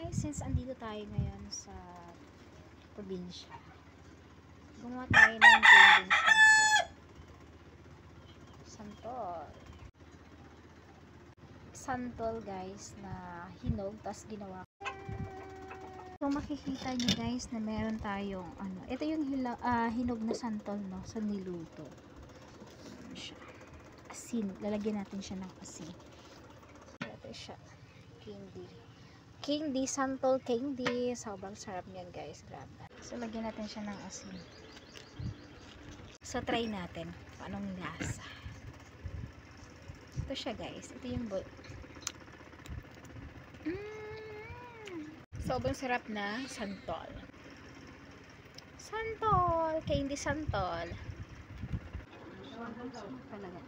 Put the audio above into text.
guys, since andito tayo ngayon sa probinsya, gumawa tayo ng candy santol guys, na hinog, tas ginawa. So makikita nyo guys na meron tayong ito yung hinog na santol, no, sa niluto. Asin, lalagyan natin siya ng asin. Ito siya, candy, santol candy. Sobrang sarap niyan guys, grabe. So lagyan natin siya ng asin. So try natin paanong lasa. Ito siya guys, ito yung sobrang sarap na santol. Candy santol. Talaga.